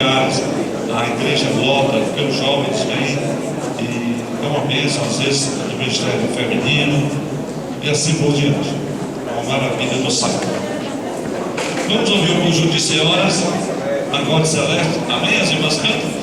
A igreja volta, porque os jovens vêm e é uma bênção, às vezes, do ministério feminino e assim por diante. É uma maravilha do Senhor. Vamos ouvir um conjunto de senhoras, acorde celeste. Amém, as irmãs cantam?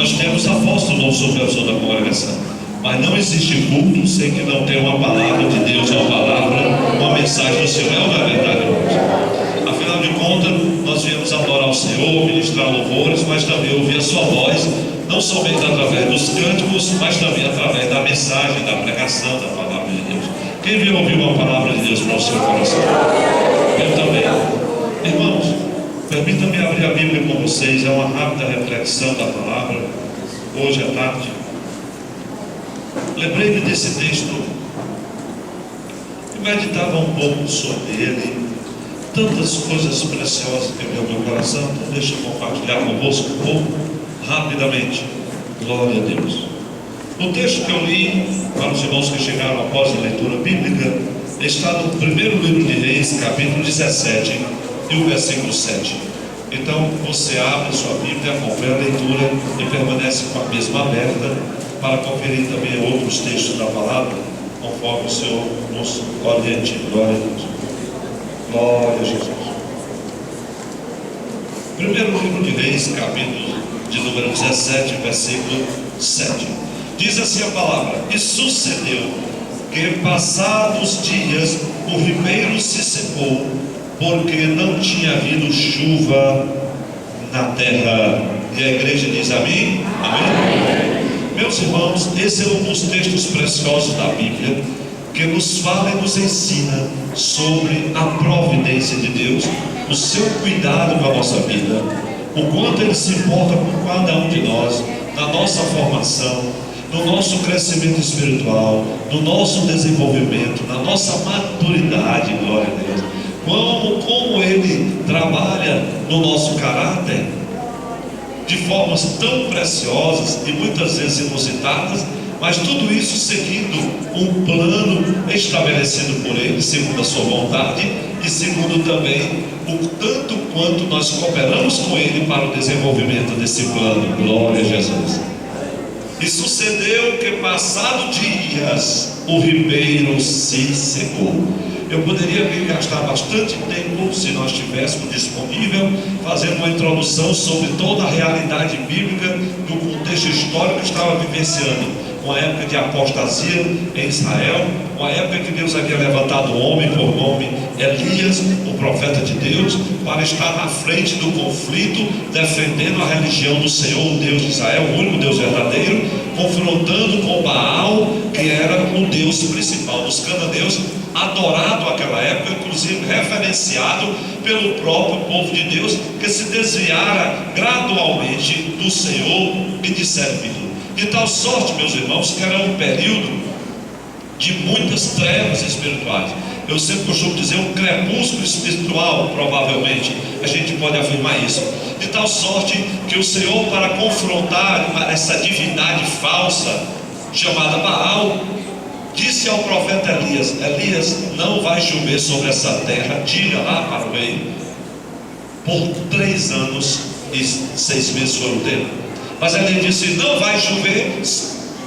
nós temos a voz do novo supervisor da congregação, mas não existe culto sem que não tenha uma palavra de Deus, uma palavra, uma mensagem do Senhor. Não é verdade, irmãos? Afinal de contas, nós viemos adorar o Senhor, ministrar louvores, mas também ouvir a sua voz, não somente através dos cânticos, mas também através da mensagem, da pregação, da palavra de Deus. Quem veio ouvir uma palavra de Deus para o seu coração? Eu também. Irmãos, permita-me abrir a Bíblia com vocês, é uma rápida reflexão da palavra, hoje à tarde. Lembrei-me desse texto e meditava um pouco sobre ele, tantas coisas preciosas que veio ao meu coração, então deixa eu compartilhar convosco um pouco, rapidamente. Glória a Deus. O texto que eu li para os irmãos que chegaram após a leitura bíblica está no primeiro livro de Reis, capítulo 17 e o versículo 7. Então você abre sua Bíblia, acompanha a leitura e permanece com a mesma aberta para conferir também outros textos da palavra, conforme o Senhor nos oriente. Glória a Deus. Glória a Jesus. Primeiro livro de Reis, capítulo de número 17, versículo 7. Diz assim a palavra: e sucedeu que, passados dias, o ribeiro se secou, porque não tinha havido chuva na terra. E a igreja diz amém? Amém? Meus irmãos, esse é um dos textos preciosos da Bíblia, que nos fala e nos ensina sobre a providência de Deus, o seu cuidado com a nossa vida, o quanto Ele se importa com cada um de nós, na nossa formação, no nosso crescimento espiritual, no nosso desenvolvimento, na nossa maturidade. Glória a Deus. Como Ele trabalha no nosso caráter de formas tão preciosas e muitas vezes inusitadas, mas tudo isso seguindo um plano estabelecido por Ele, segundo a sua vontade e segundo também o tanto quanto nós cooperamos com Ele para o desenvolvimento desse plano. Glória a Jesus. E sucedeu que, passados dias, o ribeiro se secou. Eu poderia gastar bastante tempo, se nós tivéssemos disponível, fazendo uma introdução sobre toda a realidade bíblica do contexto histórico que estava vivenciando. Uma época de apostasia em Israel, uma época que Deus havia levantado um homem por nome Elias, o profeta de Deus, para estar na frente do conflito, defendendo a religião do Senhor, o Deus de Israel, o único Deus verdadeiro, confrontando com Baal, que era o Deus principal dos cananeus, adorado naquela época, inclusive referenciado pelo próprio povo de Deus, que se desviara gradualmente do Senhor e de servi-lo. De tal sorte, meus irmãos, que era um período de muitas trevas espirituais. Eu sempre costumo dizer um crepúsculo espiritual, provavelmente a gente pode afirmar isso. De tal sorte que o Senhor, para confrontar essa divindade falsa chamada Baal, disse ao profeta Elias: Elias, não vai chover sobre essa terra, diga lá para o rei. Por 3 anos e 6 meses foram tempo. Mas ele disse: não vai chover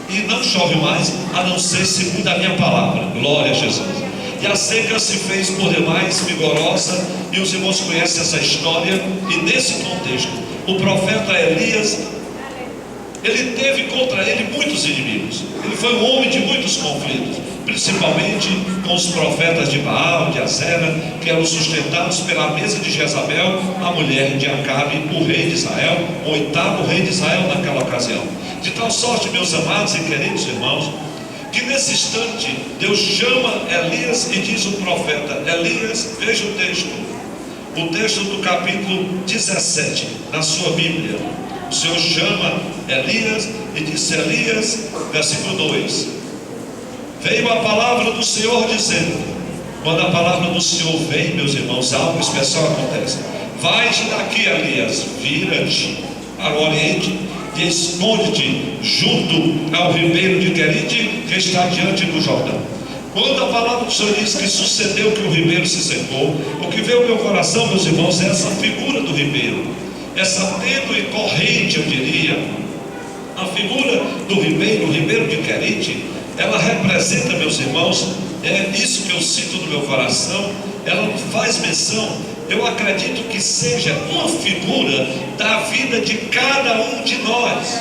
e não chove mais, a não ser segundo a minha palavra. Glória a Jesus. E a seca se fez por demais vigorosa, e os irmãos conhecem essa história. E nesse contexto, o profeta Elias, ele teve contra ele muitos inimigos. Ele foi um homem de muitos conflitos, principalmente com os profetas de Baal, de Azera, que eram sustentados pela mesa de Jezabel, a mulher de Acabe, o rei de Israel, o 8º rei de Israel naquela ocasião. De tal sorte, meus amados e queridos irmãos, que nesse instante Deus chama Elias e diz o profeta: Elias, veja o texto do capítulo 17 na sua Bíblia. O Senhor chama Elias e disse: Elias, versículo 2: veio a palavra do Senhor dizendo. Quando a palavra do Senhor vem, meus irmãos, algo especial acontece. Vais daqui, Elias, vira-te para o oriente e esconde-te junto ao ribeiro de Querite, que está diante do Jordão. Quando a palavra do Senhor diz que sucedeu que o ribeiro se secou, o que veio ao meu coração, meus irmãos, é essa figura do ribeiro, essa tênue corrente, eu diria. A figura do ribeiro, o ribeiro de Querite, ela representa, meus irmãos, é isso que eu sinto no meu coração. Ela faz menção, eu acredito que seja uma figura da vida de cada um de nós.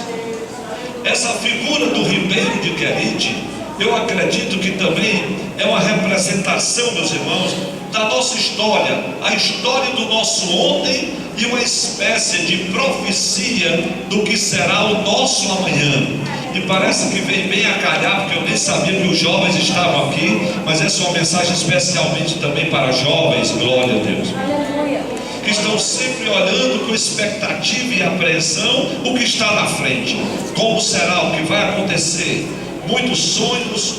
essa figura do ribeiro de Querite, eu acredito que também é uma representação, meus irmãos, da nossa história, a história do nosso ontem e uma espécie de profecia do que será o nosso amanhã. E parece que vem bem a calhar, porque eu nem sabia que os jovens estavam aqui, mas essa é uma mensagem especialmente também para jovens, glória a Deus, que estão sempre olhando com expectativa e apreensão o que está na frente, como será, o que vai acontecer. Muitos sonhos,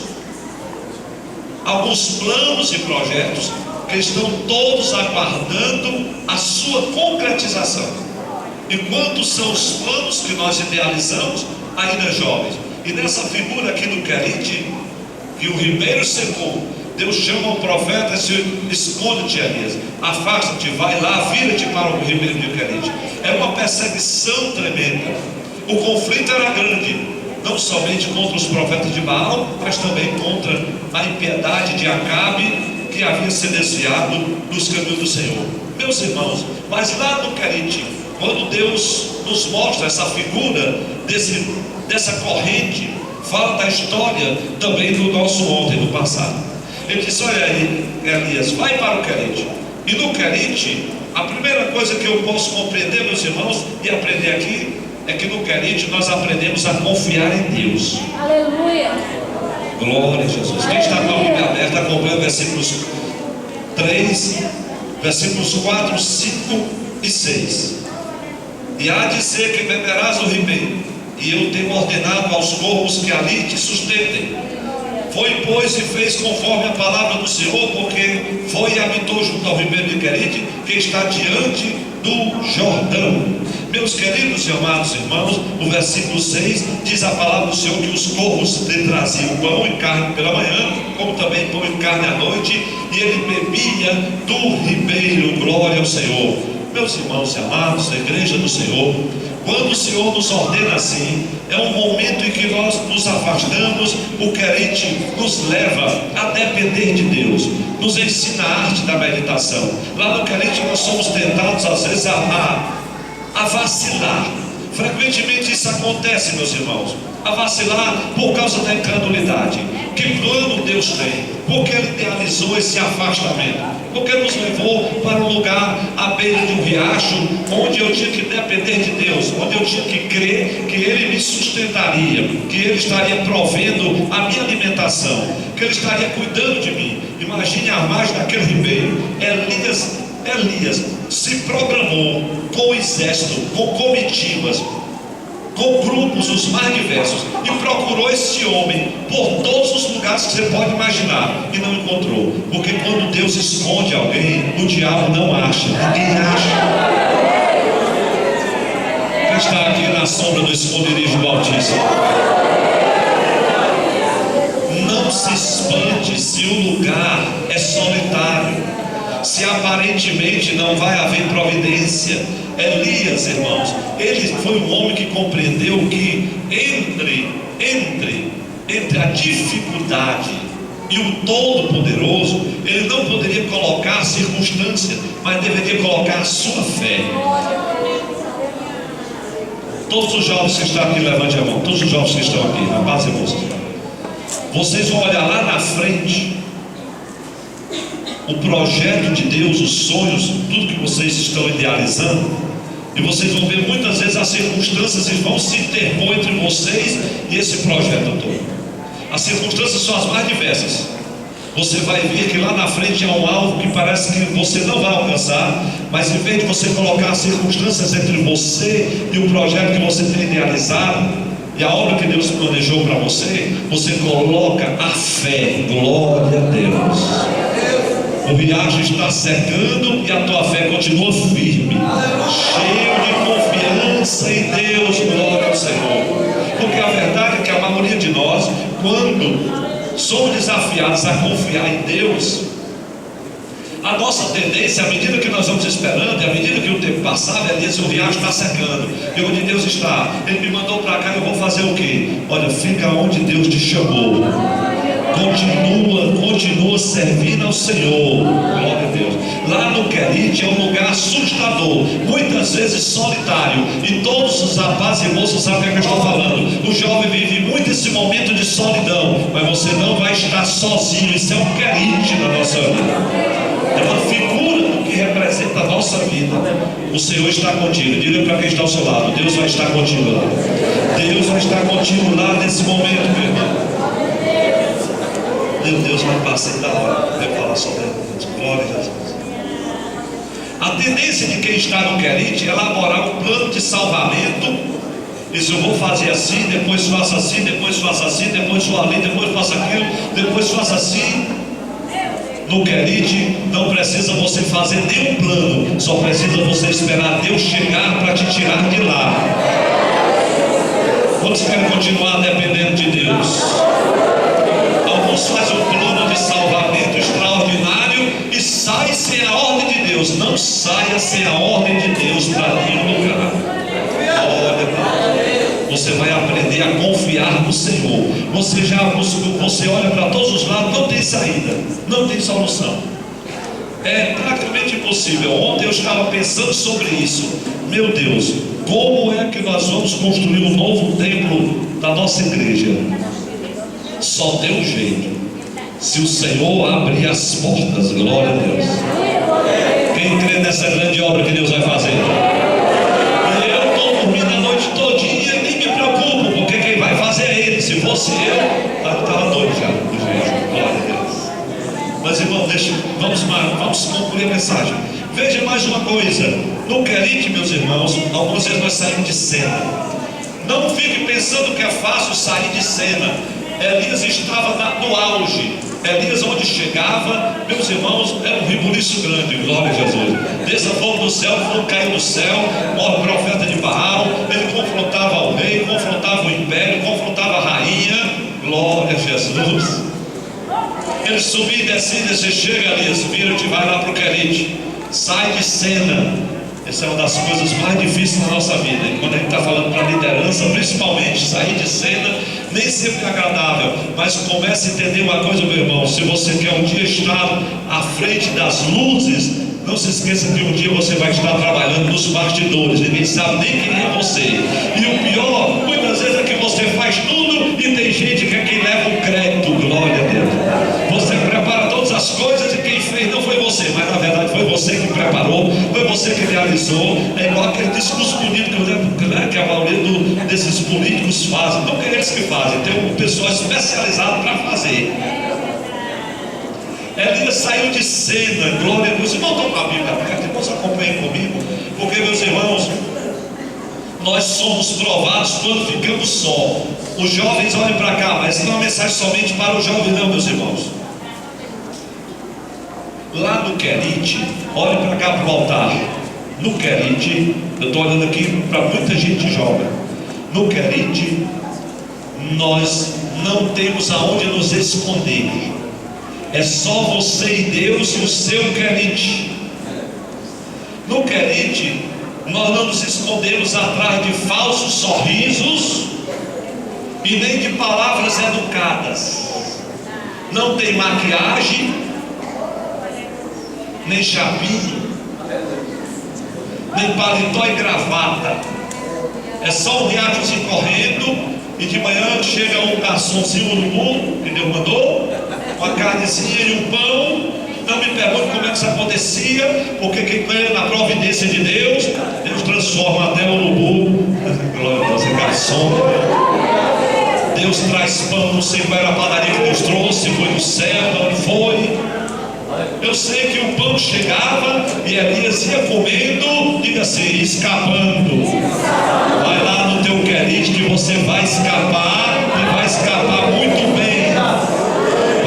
alguns planos e projetos que estão todos aguardando a sua concretização. E quantos são os planos que nós idealizamos ainda jovens? E nessa figura aqui do Querite, que o ribeiro secou, Deus chama o profeta e diz: esconde-te, Elias, afasta-te, vai lá, vira-te para o ribeiro de Querite. É uma perseguição tremenda. O conflito era grande, não somente contra os profetas de Baal, mas também contra a impiedade de Acabe, que havia se desviado dos caminhos do Senhor. Meus irmãos, mas lá no Querite, quando Deus nos mostra essa figura dessa corrente, fala da história também do nosso ontem, do passado. Ele disse: olha aí, Elias, vai para o Querite. E no Querite, a primeira coisa que eu posso compreender, meus irmãos, e aprender aqui, é que no Querite nós aprendemos a confiar em Deus. Aleluia. Glória a Jesus. Quem está com a Bíblia aberta, acompanha versículos 3, versículos 4, 5 e 6. E há de ser que beberás do ribeiro, e eu tenho ordenado aos corvos que ali te sustentem. Foi, pois, e fez conforme a palavra do Senhor, porque foi e habitou junto ao ribeiro de Querite, que está diante do Jordão. Meus queridos e amados irmãos, o versículo 6 diz a palavra do Senhor que os corvos lhe traziam pão e carne pela manhã, como também pão e carne à noite, e ele bebia do ribeiro. Glória ao Senhor. Meus irmãos e amados, a igreja do Senhor, quando o Senhor nos ordena assim, é um momento em que nós nos afastamos. O Querite nos leva a depender de Deus, nos ensina a arte da meditação. Lá no Querite nós somos tentados às vezes a vacilar. Frequentemente isso acontece, meus irmãos, a vacilar por causa da incredulidade. Que plano Deus tem? Porque Ele idealizou esse afastamento, porque nos levou para um lugar à beira de um riacho, onde eu tinha que depender de Deus, onde eu tinha que crer que Ele me sustentaria, que Ele estaria provendo a minha alimentação, que Ele estaria cuidando de mim. Imagine a margem daquele ribeiro. Elias se programou com o exército, com comitivas, com grupos os mais diversos, e procurou esse homem por todos os lugares que você pode imaginar, e não encontrou. Porque quando Deus esconde alguém, o diabo não acha, ninguém acha. Quem está aqui na sombra do esconderijo do Altíssimo? Não se espante se o lugar é solitário, se aparentemente não vai haver providência. Elias, irmãos, ele foi um homem que compreendeu que entre a dificuldade e o Todo-Poderoso, ele não poderia colocar a circunstância, mas deveria colocar a sua fé. Todos os jovens que estão aqui, levante a mão. Todos os jovens que estão aqui, rapazes e moças, vocês vão olhar lá na frente o projeto de Deus, os sonhos, tudo que vocês estão idealizando, e vocês vão ver muitas vezes as circunstâncias e vão se interpor entre vocês e esse projeto todo. As circunstâncias são as mais diversas. Você vai ver que lá na frente há um alvo que parece que você não vai alcançar, mas em vez de você colocar as circunstâncias entre você e o projeto que você tem idealizado e a obra que Deus planejou para você, você coloca a fé. Glória a Deus. O riacho está secando e a tua fé continua firme, cheio de confiança em Deus. Glória ao Senhor. Porque a verdade é que a maioria de nós, quando somos desafiados a confiar em Deus, a nossa tendência, à medida que nós vamos esperando, e à medida que o tempo passava, é dizer: o riacho está secando, e onde Deus está, Ele me mandou para cá, eu vou fazer o quê? Olha, fica onde Deus te chamou. Continua servindo ao Senhor. Glória a Deus. Lá no Querite é um lugar assustador, muitas vezes solitário, e todos os rapazes e moças sabem o que eu estou falando. O jovem vive muito esse momento de solidão, mas você não vai estar sozinho. Isso é um Querite na nossa vida, é uma figura do que representa a nossa vida. O Senhor está contigo. Diga para quem está ao seu lado: Deus vai estar contigo lá. Deus vai estar contigo lá nesse momento, meu irmão. Meu Deus, vai passar da hora. Eu falar sobre Deus. Glória a Jesus. A tendência de quem está no Querite é elaborar um plano de salvamento. Diz: eu vou fazer assim, depois faço assim, depois faço assim, depois vou ali, depois faço aquilo, depois faço assim. No Querite não precisa você fazer nenhum plano, só precisa você esperar Deus chegar para te tirar de lá. Quantos querem continuar dependendo de Deus? Alguns fazem um plano de salvamento extraordinário e sai sem a ordem de Deus. Não saia sem a ordem de Deus para nenhum lugar. Olha, você vai aprender a confiar no Senhor. Você olha para todos os lados, não tem saída, não tem solução. É praticamente impossível. Ontem eu estava pensando sobre isso. Meu Deus, como é que nós vamos construir um novo templo da nossa igreja? Só tem um jeito: se o Senhor abrir as portas. Glória a Deus. Quem crê nessa grande obra que Deus vai fazer? Eu estou dormindo a noite todinha, nem me preocupo, porque quem vai fazer é Ele. Se fosse eu estava doido já do jeito. Glória a Deus. Mas irmão, vamos concluir a mensagem. Veja mais uma coisa. No Querite, meus irmãos, algumas vezes nós saímos de cena. Não fique pensando que é fácil sair de cena. Elias estava no auge. Elias, onde chegava, meus irmãos, era um rebuliço grande. Glória a Jesus. Desça fogo do céu, fogo caiu do céu. Morre o profeta de Baal. Ele confrontava o rei, confrontava o império, confrontava a rainha. Glória a Jesus. Ele subia e descia. Você chega, Elias, vira-te, vai lá para o Querite. Sai de cena. Essa é uma das coisas mais difíceis na nossa vida. E quando a gente está falando para liderança, principalmente, sair de cena nem sempre é agradável. Mas comece a entender uma coisa, meu irmão: se você quer um dia estar à frente das luzes, não se esqueça que um dia você vai estar trabalhando nos bastidores. Ninguém sabe nem quem é você. E o pior, muitas vezes, é que você faz tudo e tem gente que é quem leva o crédito. Glória a Deus. Você prepara todas as coisas e quem fez não foi você, mas na verdade foi você que preparou, foi você que realizou. É igual aquele discurso bonito que a maioria desses políticos fazem. Não é eles que fazem, tem uma pessoa especializada para fazer. Elias saiu de cena. Glória a Deus. Irmão, estou com a Bíblia aberta, irmãos, acompanhem comigo, porque, meus irmãos, nós somos provados quando ficamos só. Os jovens olhem para cá, mas não é uma mensagem somente para os jovens, não, meus irmãos. Lá no Querite, olhe para cá para o altar. No Querite, eu estou olhando aqui para muita gente jovem. No Querite, nós não temos aonde nos esconder. É só você e Deus e o seu Querite. No Querite, nós não nos escondemos atrás de falsos sorrisos e nem de palavras educadas. Não tem maquiagem, nem chapinha, nem paletó e gravata. É só um riachozinho correndo. E de manhã chega um garçomzinho urubu, que Deus mandou, uma carnezinha e um pão. Não me pergunte como é que isso acontecia, porque quem ganha na providência de Deus, Deus transforma até o urubu. Glória a Deus, é garçom. Deus traz pão, não sei qual era a padaria que Deus trouxe, foi do céu, não foi. Eu sei que o pão chegava e Elias ia comendo, diga assim, escapando. Vai lá no teu Querite que você vai escapar e vai escapar muito bem.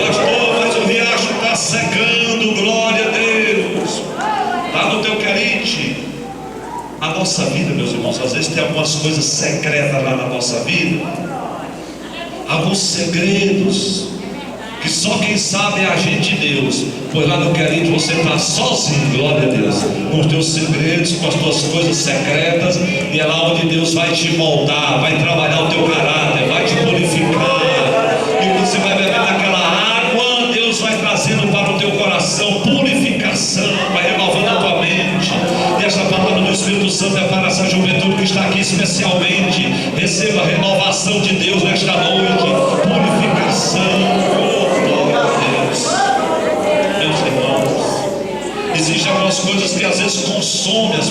Pastor, mas o riacho está secando, glória a Deus. Lá no teu Querite. A nossa vida, meus irmãos, às vezes tem algumas coisas secretas lá na nossa vida, alguns segredos que só quem sabe é a gente e Deus. Pois lá no Querite você está sozinho, glória a Deus, com os teus segredos, com as tuas coisas secretas. E é lá onde Deus vai te moldar, vai trabalhar o teu caráter, vai te purificar. E você vai beber daquela especialmente, receba a renovação de Deus nesta noite, purificação. Oh, glória a Deus. Meus irmãos, existem algumas coisas que às vezes consomem as